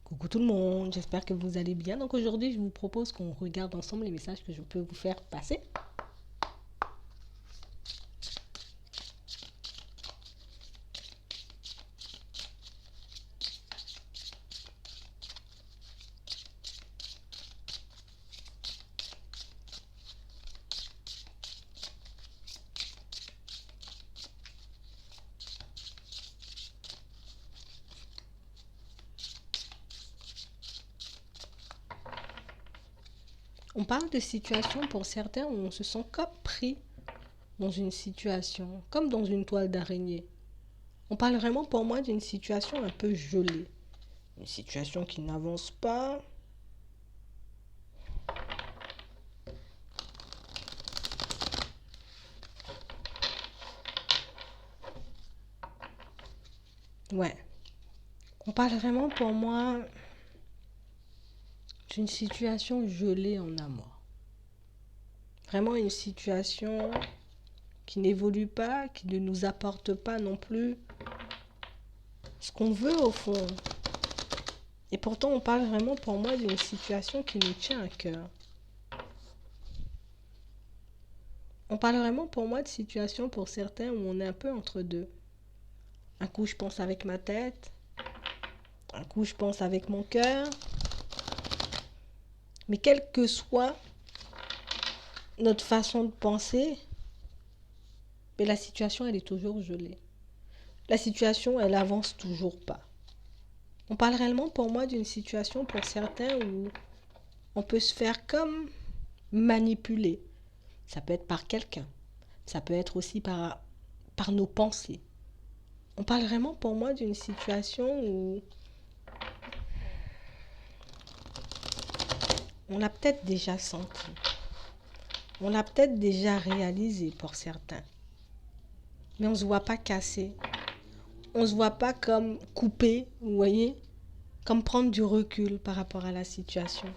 Coucou tout le monde, j'espère que vous allez bien. Donc aujourd'hui, je vous propose qu'on regarde ensemble les messages que je peux vous faire passer. On parle de situations pour certains où on se sent comme pris dans une situation, comme dans une toile d'araignée. On parle vraiment pour moi d'une situation un peu gelée. Une situation qui n'avance pas. Ouais. On parle vraiment pour moi d'une situation gelée en amour. Vraiment une situation qui n'évolue pas, qui ne nous apporte pas non plus ce qu'on veut au fond. Et pourtant, on parle vraiment pour moi d'une situation qui nous tient à cœur. On parle vraiment pour moi de situation pour certains où on est un peu entre deux. Un coup, je pense avec ma tête. Un coup, je pense avec mon cœur. Mais quelle que soit notre façon de penser, mais la situation, elle est toujours gelée. La situation, elle avance toujours pas. On parle réellement pour moi d'une situation pour certains où on peut se faire comme manipuler. Ça peut être par quelqu'un. Ça peut être aussi par nos pensées. On parle vraiment pour moi d'une situation où on l'a peut-être déjà senti. On l'a peut-être déjà réalisé pour certains. Mais on ne se voit pas cassé. On ne se voit pas comme coupé, vous voyez, comme prendre du recul par rapport à la situation.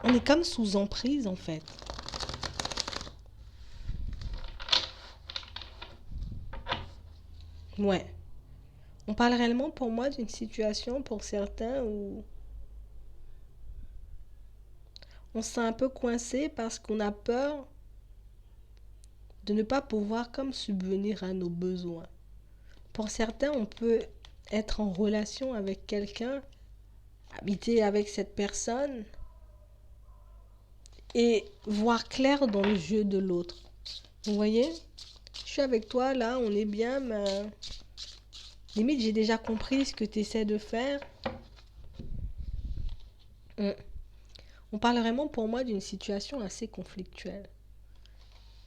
On est comme sous emprise en fait. Ouais. On parle réellement pour moi d'une situation pour certains où on se sent un peu coincé parce qu'on a peur de ne pas pouvoir comme subvenir à nos besoins. Pour certains, on peut être en relation avec quelqu'un, habiter avec cette personne et voir clair dans le jeu de l'autre. Vous voyez, je suis avec toi là, on est bien, mais limite j'ai déjà compris ce que tu essaies de faire. On parle vraiment pour moi d'une situation assez conflictuelle.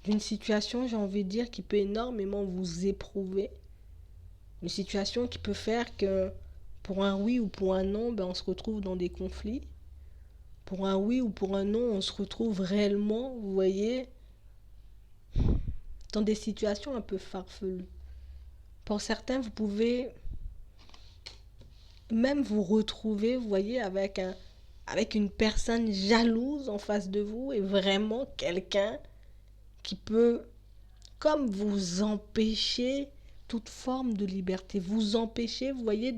D'une situation, j'ai envie de dire, qui peut énormément vous éprouver. Une situation qui peut faire que pour un oui ou pour un non, on se retrouve dans des conflits. Pour un oui ou pour un non, on se retrouve réellement, vous voyez, dans des situations un peu farfelues. Pour certains, vous pouvez même vous retrouver, vous voyez, avec une personne jalouse en face de vous et vraiment quelqu'un qui peut comme vous empêcher toute forme de liberté, vous empêcher, vous voyez,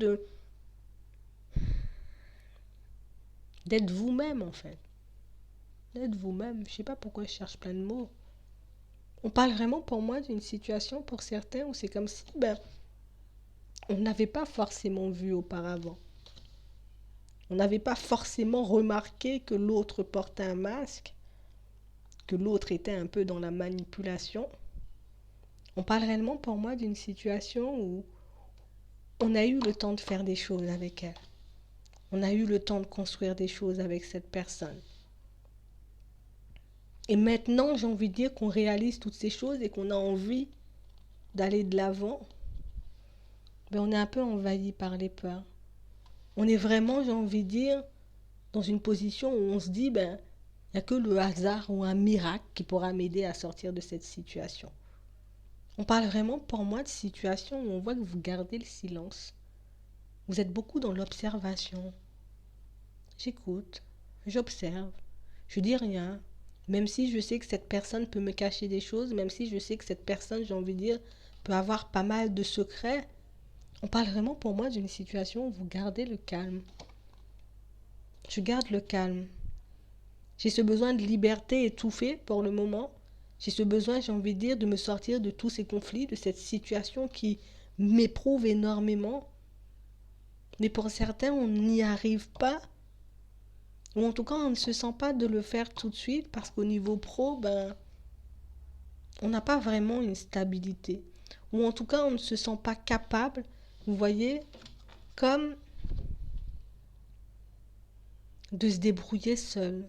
d'être vous-même en fait. D'être vous-même. Je sais pas pourquoi je cherche plein de mots. On parle vraiment pour moi d'une situation pour certains où c'est comme si on n'avait pas forcément vu auparavant. On n'avait pas forcément remarqué que l'autre portait un masque, que l'autre était un peu dans la manipulation. On parle réellement pour moi d'une situation où on a eu le temps de faire des choses avec elle. On a eu le temps de construire des choses avec cette personne. Et maintenant, j'ai envie de dire qu'on réalise toutes ces choses et qu'on a envie d'aller de l'avant. Mais on est un peu envahi par les peurs. On est vraiment, j'ai envie de dire, dans une position où on se dit, il n'y a que le hasard ou un miracle qui pourra m'aider à sortir de cette situation. On parle vraiment pour moi de situations où on voit que vous gardez le silence. Vous êtes beaucoup dans l'observation. J'écoute, j'observe, je dis rien. Même si je sais que cette personne peut me cacher des choses, même si je sais que cette personne, j'ai envie de dire, peut avoir pas mal de secrets, On parle vraiment pour moi d'une situation où vous gardez le calme. Je garde le calme. J'ai ce besoin de liberté étouffée pour le moment. J'ai ce besoin, j'ai envie de dire, de me sortir de tous ces conflits, de cette situation qui m'éprouve énormément. Mais pour certains, on n'y arrive pas. Ou en tout cas, on ne se sent pas de le faire tout de suite parce qu'au niveau pro, on n'a pas vraiment une stabilité. Ou en tout cas, on ne se sent pas capable, vous voyez, comme de se débrouiller seul.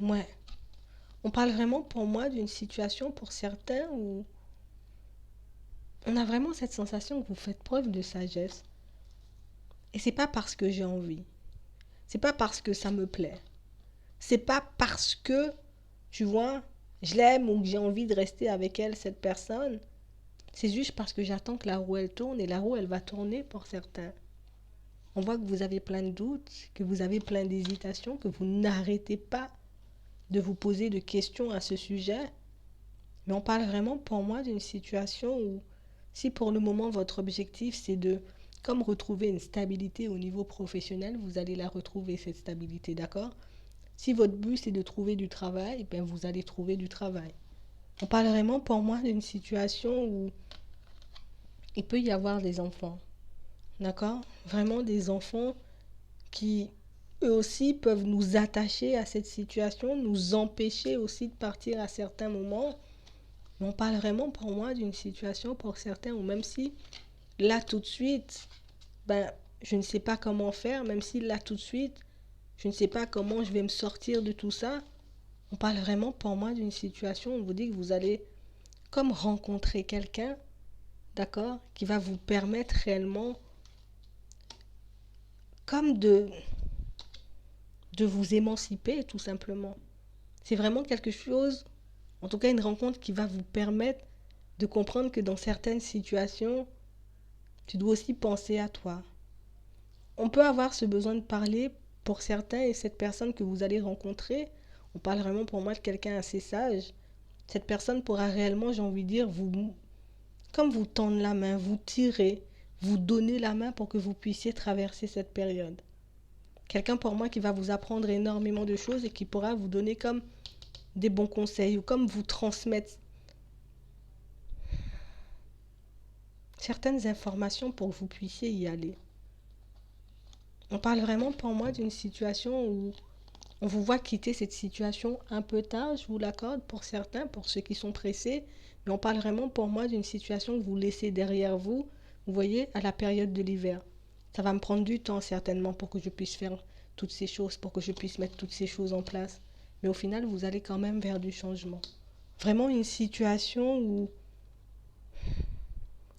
Ouais. On parle vraiment pour moi d'une situation pour certains où on a vraiment cette sensation que vous faites preuve de sagesse. Et c'est pas parce que j'ai envie. C'est pas parce que ça me plaît. C'est pas parce que, tu vois, je l'aime ou que j'ai envie de rester avec elle, cette personne. C'est juste parce que j'attends que la roue elle tourne et la roue elle va tourner pour certains. On voit que vous avez plein de doutes, que vous avez plein d'hésitations, que vous n'arrêtez pas de vous poser de questions à ce sujet. Mais on parle vraiment pour moi d'une situation où, si pour le moment votre objectif c'est de, comme retrouver une stabilité au niveau professionnel, vous allez la retrouver cette stabilité, d'accord? Si votre but c'est de trouver du travail, ben vous allez trouver du travail. On parle vraiment pour moi d'une situation où il peut y avoir des enfants, d'accord? Vraiment des enfants qui, eux aussi, peuvent nous attacher à cette situation, nous empêcher aussi de partir à certains moments. Mais on parle vraiment pour moi d'une situation pour certains où même si là tout de suite, je ne sais pas comment faire, même si là tout de suite, je ne sais pas comment je vais me sortir de tout ça. On parle vraiment pour moi d'une situation où on vous dit que vous allez comme rencontrer quelqu'un, d'accord, qui va vous permettre réellement comme de vous émanciper tout simplement. C'est vraiment quelque chose, en tout cas une rencontre qui va vous permettre de comprendre que dans certaines situations, tu dois aussi penser à toi. On peut avoir ce besoin de parler pour certains et cette personne que vous allez rencontrer, on parle vraiment pour moi de quelqu'un assez sage. Cette personne pourra réellement, j'ai envie de dire, comme vous tendre la main, vous tirer, vous donner la main pour que vous puissiez traverser cette période. Quelqu'un pour moi qui va vous apprendre énormément de choses et qui pourra vous donner comme des bons conseils ou comme vous transmettre certaines informations pour que vous puissiez y aller. On parle vraiment pour moi d'une situation où on vous voit quitter cette situation un peu tard, je vous l'accorde pour certains, pour ceux qui sont pressés, mais on parle vraiment pour moi d'une situation que vous laissez derrière vous, vous voyez, à la période de l'hiver. Ça va me prendre du temps certainement pour que je puisse faire toutes ces choses, pour que je puisse mettre toutes ces choses en place. Mais au final, vous allez quand même vers du changement. Vraiment une situation où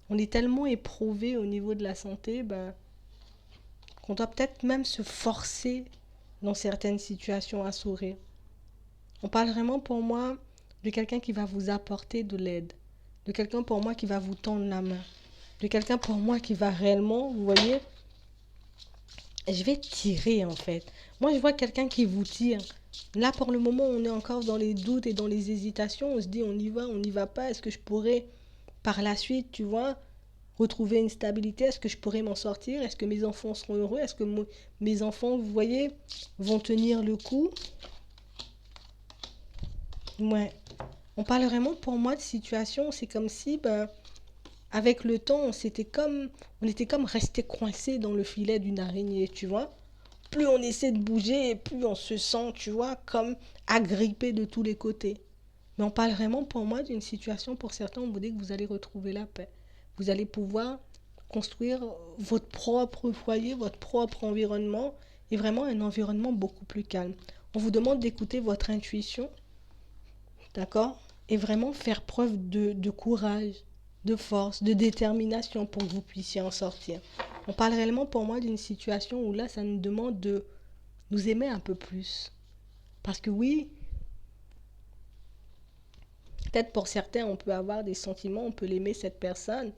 on est tellement éprouvé au niveau de la santé, qu'on doit peut-être même se forcer dans certaines situations à sourire. On parle vraiment pour moi de quelqu'un qui va vous apporter de l'aide, de quelqu'un pour moi qui va vous tendre la main, de quelqu'un pour moi qui va réellement, vous voyez, je vais tirer en fait. Moi je vois quelqu'un qui vous tire. Là pour le moment on est encore dans les doutes et dans les hésitations, on se dit on n'y va pas, est-ce que je pourrais par la suite, tu vois, retrouver une stabilité, est-ce que je pourrais m'en sortir, est-ce que mes enfants seront heureux, est-ce que mes enfants, vous voyez, vont tenir le coup. Ouais. On parle vraiment pour moi de situation, c'est comme si, avec le temps, on était comme resté coincé dans le filet d'une araignée, tu vois. Plus on essaie de bouger, plus on se sent, tu vois, comme agrippé de tous les côtés. Mais on parle vraiment pour moi d'une situation, pour certains, on vous dit que vous allez retrouver la paix. Vous allez pouvoir construire votre propre foyer, votre propre environnement, et vraiment un environnement beaucoup plus calme. On vous demande d'écouter votre intuition, d'accord? Et vraiment faire preuve de courage, de force, de détermination pour que vous puissiez en sortir. On parle réellement pour moi d'une situation où là, ça nous demande de nous aimer un peu plus. Parce que oui, peut-être pour certains, on peut avoir des sentiments, on peut l'aimer cette personne,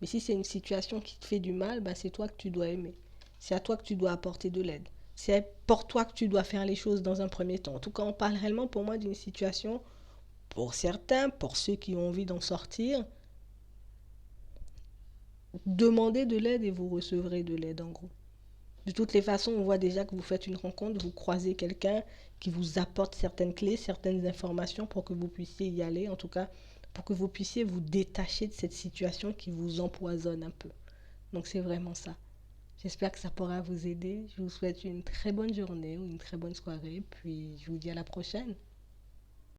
mais si c'est une situation qui te fait du mal, c'est toi que tu dois aimer. C'est à toi que tu dois apporter de l'aide. C'est pour toi que tu dois faire les choses dans un premier temps. En tout cas, on parle réellement pour moi d'une situation Pour certains, pour ceux qui ont envie d'en sortir, demandez de l'aide et vous recevrez de l'aide en gros. De toutes les façons, on voit déjà que vous faites une rencontre, vous croisez quelqu'un qui vous apporte certaines clés, certaines informations pour que vous puissiez y aller, en tout cas pour que vous puissiez vous détacher de cette situation qui vous empoisonne un peu. Donc c'est vraiment ça. J'espère que ça pourra vous aider. Je vous souhaite une très bonne journée ou une très bonne soirée, puis je vous dis à la prochaine.